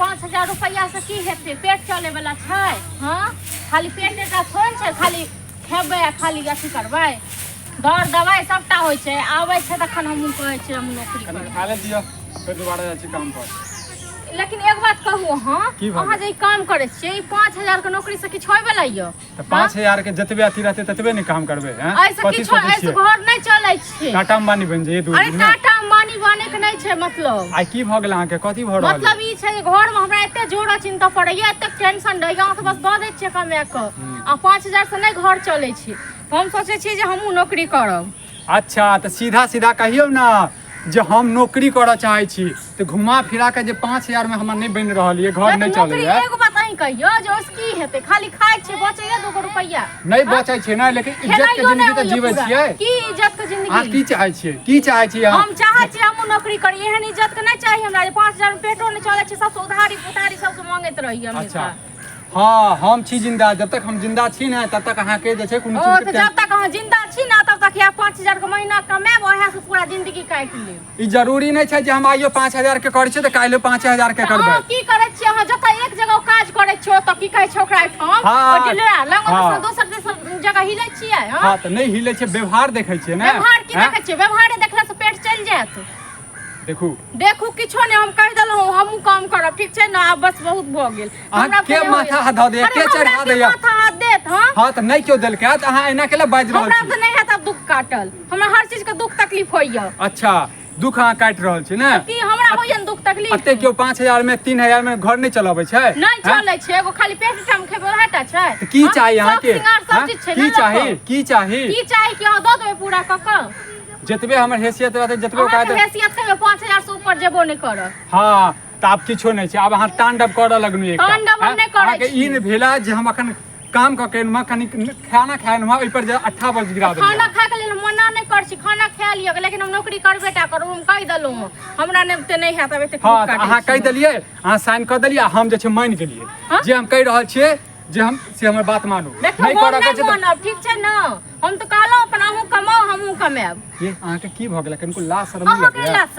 5,000 रुपया से की हेतै पेट चले वाला छै हां खाली पेट एकरा थोड़ छै खाली खेबै खाली अथी करबै दर दवाई सबटा होय छै आबै छै तखन हमहु कहै छी हम नौकरी करब खा ले दियो फिर दोबारा जाइ छी काम पर लेकिन एक बात कहू हां अहाँ जे काम करै छियै 5,000 के नौकरी से किछ होय वाला य त 5,000 के जतबे अथी रहते ततबे ने काम करबे हैं ऐसे किछ ऐसे घर नै चलै छै टाटा अंबानी बन जाइए दू दिन अरे टाटा अंबानी बने के नै छै मतलब आई की भ गेल अहाँ के कथि भ रहल मतलब ई छै घर में हमरा एते जोड़ा चिंता पड़ैया एते टेंशन रहैया अहाँ बस द दै छियै कमे के आ 5,000 से नै घर चलै छै हम सोचे छी जे हमहु नौकरी करब अच्छा त सीधा सीधा कहियौ ना जे हम नौकरी करऽ चाहै छी त घुमा फिरा के जे 5,000 में हमरा नै बन रहल ये घर नै चलै है एगो बात अहीं कहियो जे ओस की हेतै खाली खाइ छै बचै है 2 रुपया नै बचै छै ना लेकिन इज्जत के जिंदगी त जीवै छियै की इज्जत के जिंदगी अहाँ की चाहै छियै हम चाहै छी हम नौकरी करी एहन इज्जत के नै चाही हमरा जे 5,000 पेटो नै चलै छै सब उधारी पुतारी सब से मांगैत रही हमेशा हाँ हम छी जिंदा जब तक हम जिंदा छी ना तब तक अहाँ के जे छै कोनो चीज के जब तक हम जिंदा छी ना तब तक या 5,000 के महीना कमाएब ओहे से पूरा जिंदगी काट लेब ई जरूरी नै छै जे हम आइयो 5,000 के करै छी त काल्हि 5,000 के करबै की करै छी अहाँ जत एक जगह काज करै छी त की कहै छै ओकरा ठाम ओ डिलरा लंग दोसर जगह हिलै छियै हां त नै हिलै छै व्यवहार देखै छियै ना व्यवहार की देखै छियै व्यवहार देखला से पेट चल जायत देखू किछो ने हम कह देलहु हमहु काम करब ठीक छै ना बस बहुत भ गेल हमरा के माथा ध दे के चढ़ा दे माथा हाथ देत हां त नै क्यों देल के त अहाँ एना केला बाज रहल छी हमरा त नै है त दुख काटल हमरा हर चीज के दुख तकलीफ होइया अच्छा दुख अहाँ काट रहल छी ना की हमरा होइया दुख तकलीफ अते क्यों 5,000 में 3,000 में घर नै चलाबै छै नै चलै छै एगो खाली पेट टाइम खेबे ओहेटा छै त की चाहि अहाँ के की चाहि की चाहि कि अहाँ द देबै पूरा क क जतबे हमर हैसियत रहते जतबे का हैसियत से 5,000 से ऊपर जेबो नै करब हां त आब किछो नै छै आब अहाँ तांडव करऽ लगनु एक तांडव नै करै छी ई न भेला जे हम अखन काम क के म कनी खाना खाए न ओइ पर जे 8 बजे गिरा देलियै खाना खाए के लेल मना नै कर छी खाना खा लियो लेकिन हम नौकरी करबेटा करब हम कहि देलौ हमरा नै ते नै हैत अब एते हां त अहाँ कहि देलियै अहाँ साइन क देलियै हम जे छै मान गेलियै जे हम कहि रहल छियै जे हम से हमर बात मानू नै करऽ के छै त ठीक छै न हम त कहलौ अपन अहू कमाओ हमहू कमाएब ये अहाँ के की भ गेल कनको लाज शरम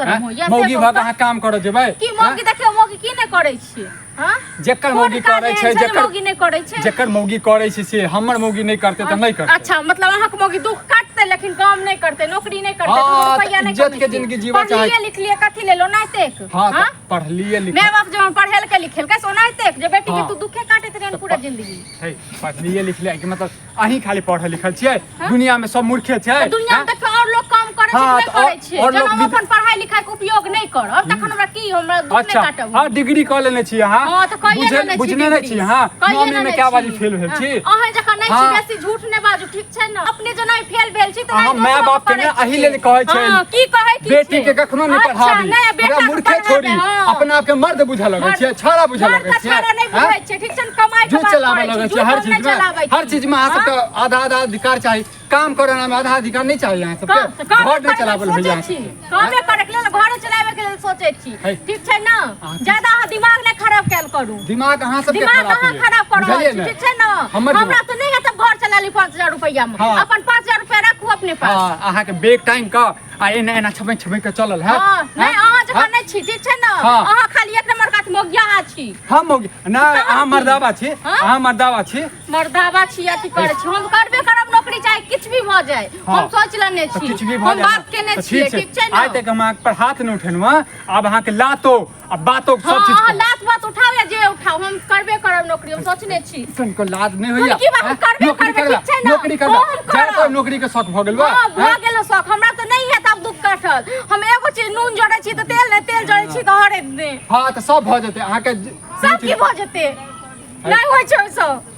नै होइया मौगी भ अहाँ काम करऽ जेबै की मौगी देखियो मौगी की नै करै छी हां जेकर मौगी करै छै जेकर मौगी नै करै छै जेकर मौगी करै छै से हमर मौगी नै करते त नै करते अच्छा मतलब अहाँ के मौगी दुख काटते लेकिन काम नै करते नौकरी नै करते रुपया नै इज्जत के जिंदगी जीवा चाहे पढ़लिए लिखलिए कथि ले लो नाइते हां पढ़लिए लिख मैं बाप जब पढ़ेल के लिखेल कैसे ओनाइते जे बेटी के तू दुखे काटत रहन पूरा जिंदगी है पढ़लिए लिखलिए के मतलब अहीं खाली पढ़ल लिखल छियै दुनिया में सब मूर्खे छै दुनिया में देखो और लोग काम करे छै नै करे छै जब हम अपन पढ़ाई लिखाई के उपयोग नै करब तखन हमरा की हमरा दुख नै काटब हां डिग्री क लेने छी अहाँ हां त कहिए नै बुझने नै छी हां मम्मी में क्या बाजी फेल भेल छी अहाँ जका नै छी बेसी झूठ नै बाजू ठीक छै न अपने जना फेल भेल छी त हां माय बाप के नै अही लेल कहै छै की कहै की बेटी के कखनो नै पढ़ाबी हमरा मूर्खे छोड़ी अपना आप के मर्द बुझा लगै छै छाड़ा बुझा लगै छै छाड़ा नै बुझै छै ठीक छै कमाई के बात चलावे लगै छै हर चीज में अहाँ सबके आधा अधिकार चाही काम करना में आधा अधिकार नहीं चाहिए यहाँ सबके घर नहीं चलावल भैया कामे करे के लेल घर चलावे के लेल सोचे छी ठीक छै ना ज्यादा दिमाग नै खराब कैल करू दिमाग अहाँ सबके खराब करू ठीक छै ना हमरा तो नहीं है तब घर चला ली 5,000 रुपया में अपन 5,000 रुपया रखू अपने पास हां अहाँ के बेग टाइम का आ एना एना छबे छबे के चलल है नै अहाँ जका नै छी ठीक छै ना अहाँ खाली एक नंबर का मोगिया छी हम मोगी ना अहाँ मर्दावा छी अहाँ मर्दावा छी अथी करे छी हम करबे करब नौकरी चाहे किछ भी भ जाए हम सोच लेने छी किछ भी भ हम बात केने छी ठीक छै ना आइ तक हम आंख पर हाथ न उठेनवा अब अहाँ के लातो आ बातो सब चीज हां लात बात उठाओ या जे उठाओ हम करबे करब नौकरी हम सोचने छी कनको लाज नै होइया की बात करबे करबे ठीक छै ना नौकरी करबा जाय नौकरी के शौक भ गेल बा भ गेल शौक हमरा त नै है तब दुख काटल हम एगो चीज नून जोड़ै छी त तेल जोड़ै छी त हरे दे हां त सब भ जेते अहाँ के सब की भ जेते नै होय छै सब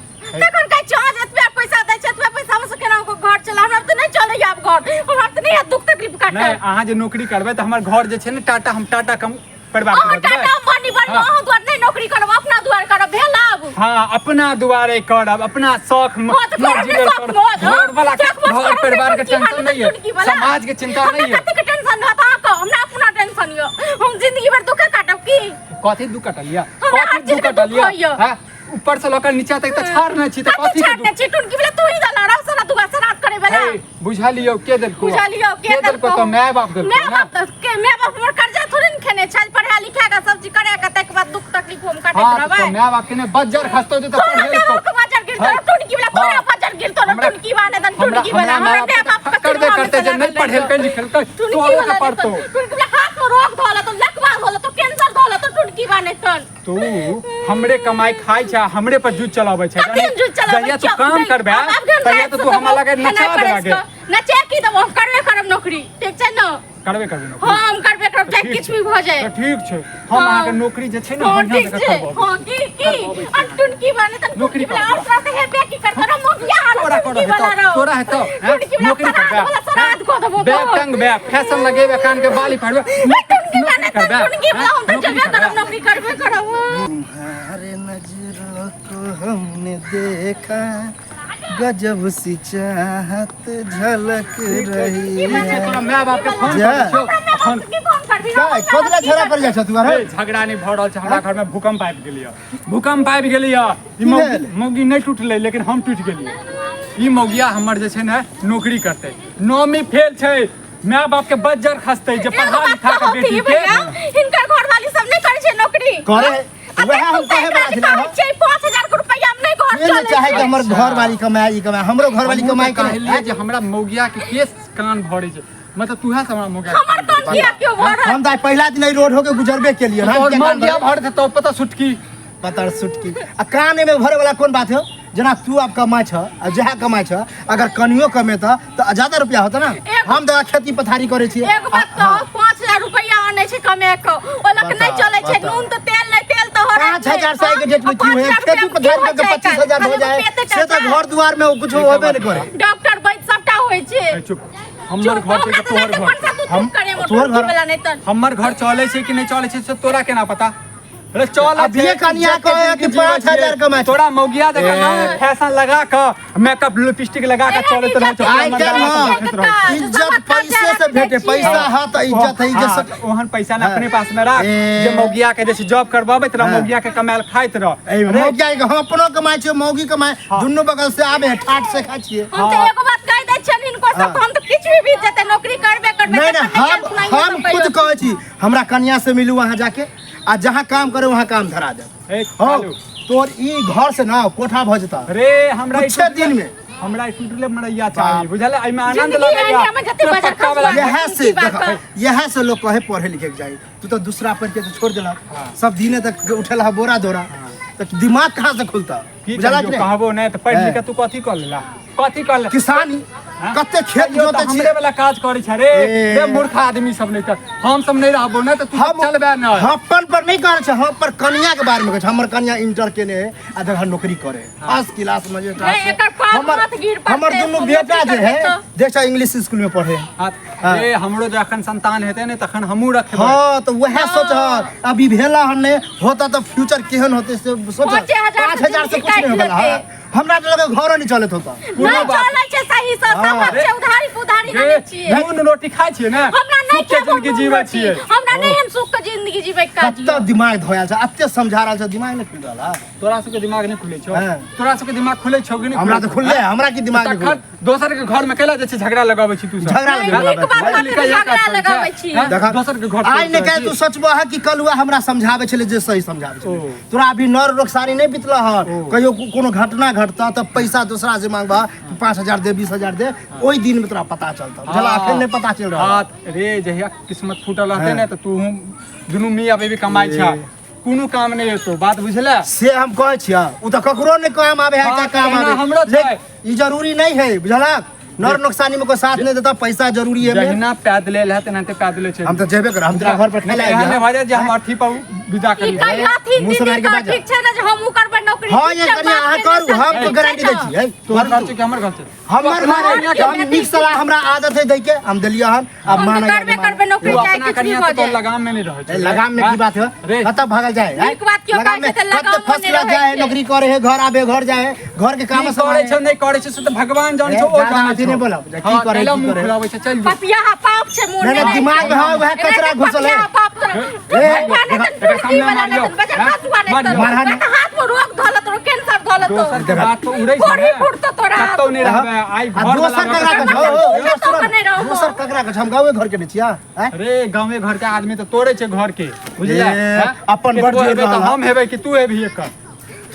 तखन कहै छी आज एतबे पैसा दै छै एतबे पैसा में से केना को घर चला हमरा त नै चलै आब घर हमरा त नै दुख तकलीफ काटल नै अहाँ जे नौकरी करबै त हमर घर जे छै ने टाटा हम टाटा कम परिवार करबै टाटा अंबानी बनबो अहाँ दुआर नै नौकरी करब अपना दुआर करब भेलाब हां अपना दुआरे करब अपना शौक मर्जी घर वाला घर परिवार के टेंशन नै है समाज के चिंता नै है कते के टेंशन रहत अहाँ को हमरा अपना टेंशन यो हम जिंदगी भर दुख काटब की कथि दुख काटलिया कथि दुख काटलिया हां ऊपर से लेकर नीचे तक त छाड़ नै छी त कथि छाड़ नै छी टुन की बोले तू ही जाला रह साला दुआ सरात करे करे वाला बुझा लियो के देल को के देल को तो मैं बाप देल मैं बाप के मैं बाप मोर कर्जा थोड़ी न खेने छल पढ़ा लिखा का सब चीज करे का तक बाद दुख तकलीफ हम काटे रहबे तो मैं बाप के ने बज्जर खस्तो जे तो पढ़े को बज्जर गिर तो टुनकी वाला तोरा बज्जर गिर तो टुनकी वाला दन टुनकी वाला हमरा बाप कर दे करते जे नहीं पढ़े के लिखल तो के पढ़तो टुनकी वाला हाथ में रोग धोला तो लकवा होला तो कैंसर धोला तो टुनकी वाने तन तू हमरे कमाई खाई छ हमरे पर जुट चलावे छ जहिया तू काम करबे तहिया तो तू हमरा लगे नचा देबे नचा की तो हम करबे करब नौकरी ठीक छै न करबे नौकरी हम करबे करब चाहे किछ भी भ जाए ठीक छै हम आके नौकरी जे छै न बढ़िया से करबो हां की अटुन की बने त नौकरी वाला और साथ है बे की करत न मोगिया तोरा है तो नौकरी करबे सराद को देबो बे टंग बे फैशन लगेबे कान के बाली फाड़बे नौकरी करबे हम तो जबे करब नौकरी करबे करब तुम्हारे नजरों को हमने देखा गजब सी चाहत झलक रही है मैं बाप के फोन जा कर खोदला छोरा पर जा छ तू अरे झगड़ा नहीं भ रहल छै हमरा घर में भूकंप आबि गेलिए भूकंप आबि गेलिए ई मौगी नहीं टूटले लेकिन हम टूट गेलिए ई मौगिया हमर जे छै ने नौकरी करते नौमी फेल छै माय बाप के बज्जर खसते जे पढ़ा लिखा के बेटी के इनकर घरवाली सब नहीं करे छै नौकरी करे वह हम कहे बड़ा छिला हो 5000 रुपया हम नहीं घर ये नहीं चाहे कि हमर घर वाली कमाई कमाई हमरो घर वाली कमाई कहलिए जे हमरा मौगिया के केस कान भरे छै मतलब तू है हमरा मौगिया हमर कान किया क्यों भर हम दाई पहला दिन रोड होके गुजरबे के लिए और मौगिया भर दे तो पता सुटकी पता सुटकी आ कान में भरे वाला कौन बात है जना तू अब कमाई छ आ जहा कमाई छ अगर कनियो कमेता तो ज्यादा रुपया होता ना हम तो खेती पथारी करे छी एक बात तो 5000 रुपया आने छै कमे को ओलक नहीं चले छै नून तो तेल नहीं तेल तो हो 5000 से के डेट में की है खेती पथारी के 25000 हो जाए से तो घर द्वार में कुछ होबे नहीं करे डॉक्टर वैद्य सबटा होय छै चुप हमर घर के तोहर घर हम तोहर घर वाला नहीं त हमर घर चले छै कि नहीं चले छै से तोरा केना पता अरे चल अब ये कन्या कहे कि 5000 कमाई तोरा मौगिया देख फैशन लगा के मेकअप लिपस्टिक लगा के चले तो आई के इज्जत पैसे से भेटे पैसा है तो इज्जत है जे ओहन पैसा ना अपने पास में रख जे मौगिया के जैसे जॉब करबाबे त मौगिया के कमाल खाइत रह मौगिया के हम अपनो कमाई छै मौगी कमाई दुनु बगल से आबे ठाट से खाइ छिए हम तो एगो बात कह दै छन इनको सब हम तो किछ भी बीत जते नौकरी करबे नहीं हम खुद कहै छी हमरा कन्या से मिलू वहां जाके आ जहां काम करे वहां काम धरा दे तोर ई घर से ना कोठा भ जता रे हमरा कुछ दिन में हमरा टूटले मरैया चाहिए बुझल एमे आनंद लगैया यह से लोग कहे पढ़े लिखे के जाए तू तो दूसरा पढ़ के छोड़ देला सब दिने तक उठेला बोरा दोरा तो दिमाग कहां से खुलता बुझला कि कहबो नहीं तो पढ़ लिख के तू कथि कर लेला कथि कर ले किसानी कते खेत जोते छी हमरे वाला काज करे छ रे रे मूर्ख आदमी सब नहीं त हम सब नहीं रहबो न त तू चलबे न अपन पर नहीं करे छ हम पर कन्या के बारे में कह हमर कन्या इंटर केने आ जगह नौकरी करे फर्स्ट क्लास में जे हमर दुनु बेटा जे है देखा इंग्लिश स्कूल में पढ़े ए हमरो जखन संतान हेते ने तखन हमहू रखबे हां तो वह सोच अभी भेला हने होता तो फ्यूचर केहन होते से सोच 5000 से कुछ नहीं होला हमरा तो लगे घर नहीं चलत होता नहीं चले छै सही से सब बच्चे उधारी हने छिए नून रोटी खाइ छिए ना हमरा नहीं के जिंदगी जीबै छिए हमरा नहीं हम सुख के जिंदगी जीबै का जी कत्ता दिमाग धोयाल छ अत्ते समझा रहल छ दिमाग नहीं खुल रहला तोरा सब के दिमाग नहीं खुले छौ तोरा सब के दिमाग खुले छौ कि नहीं हमरा तो खुलले हमरा की दिमाग नहीं खुले दोसर के घर में केला जे छै झगड़ा लगाबै छी तू सब झगड़ा लगाबै छी देखा दोसर के घर आइ ने कह तू सोचबो है कि कल हुआ हमरा समझावे छले जे सही समझावे छले तोरा अभी नर रोकसारी नहीं बितला ह कहियो कोनो घटना घटता त पैसा दूसरा से मांगबा 5000 दे 20000 दे ओई दिन में तोरा पता चलता चला अखन नहीं पता चल रहा रे जहिया किस्मत फूटल रहते ने त तू दुनु मियां बेबी कमाई छ कोनो काम नहीं होतो बात बुझला से हम कहै छिया उ त ककरो नहीं काम आवे है का काम आवे हमरो ई जरूरी नहीं है बुझला नर नुकसानी में कोई साथ नहीं देता पैसा जरूरी है जहिना पैदले रहते ना पैदले छै हम तो जेबे कर हम तेरा घर पर खेला है ने भाई जे हम अर्थी पाऊ विदा करी मुंह से मार के बात ठीक छै ना जे हमहु करबै नौकरी हां ये करिया आ करू हम तो गारंटी दै छी है तोहर घर छै कि हमर घर छै हमर घर हम निक सलाह हमरा आदत है दै के हम देलिया हन अब मान करबे नौकरी जाय किछ भी हो जाए लगाम में नहीं रहै छै लगाम में की बात है कत भागल जाए एक बात क्यों कहै छै लगाम फर्स्ट क्लास जाए नौकरी करे है घर आबे घर जाए घर के काम करे छै नहीं करे छै से तो भगवान जाने छै ओ जाने छै नहीं बोला की करे मुंह खुलाबै छै चल पपिया पाप छै मोर नहीं दिमाग में है वह कचरा घुसल है हाथ में रोग धोला तो कैंसर चले तो दोसर के बात तो उड़ै छै फोड़ी फुटतो तोरा कतौ नहि रहबे आइ घर दोसर वाला ककरा के छौ दोसर ककरा के हम गाँवे घर के नै छियै अरे गाँवे घर के आदमी तो तोड़े छै घर के बुझलियै अपन बड़ जे हम हेबै कि तू हेबी एकर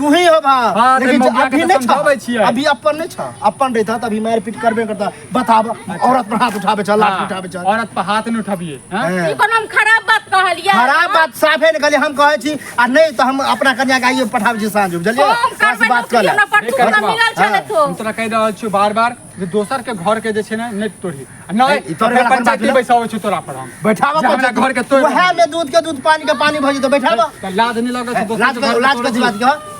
तू ही हो भा हाँ, लेकिन मौगिया के अभी तो नहीं समझाबै छ छियै। अभी अपन नहीं छ अपन रहता त अभी मार पीट करबे करता बताब औरत पर हाथ उठाबे चल लाठ उठाबे चल औरत पर हाथ नहीं उठाबिए ई कोनो हम खराब बात कहलियै खराब बात साफे निकली हम कहै छी आ नहीं तो हम अपना कन्या के आइए पठाबे छी साँझ बुझलिए हम करबै बात कर ले हमरा पर तू हमरा मिलल छले तो हम तोरा कहि रहल छियौ बार-बार जे दोसर के घर के जे छै ने नहीं तोड़ी नहीं ई तोरे वाला पंचायती बात बैसाबै छै तोरा पर हम बैठावा जे हमरा घर के तोड़ वह में दूध के दूध पानी के पानी भजी तो बैठावा लाज नहीं लगै छै दोसर लाज के घर लाज के बात कह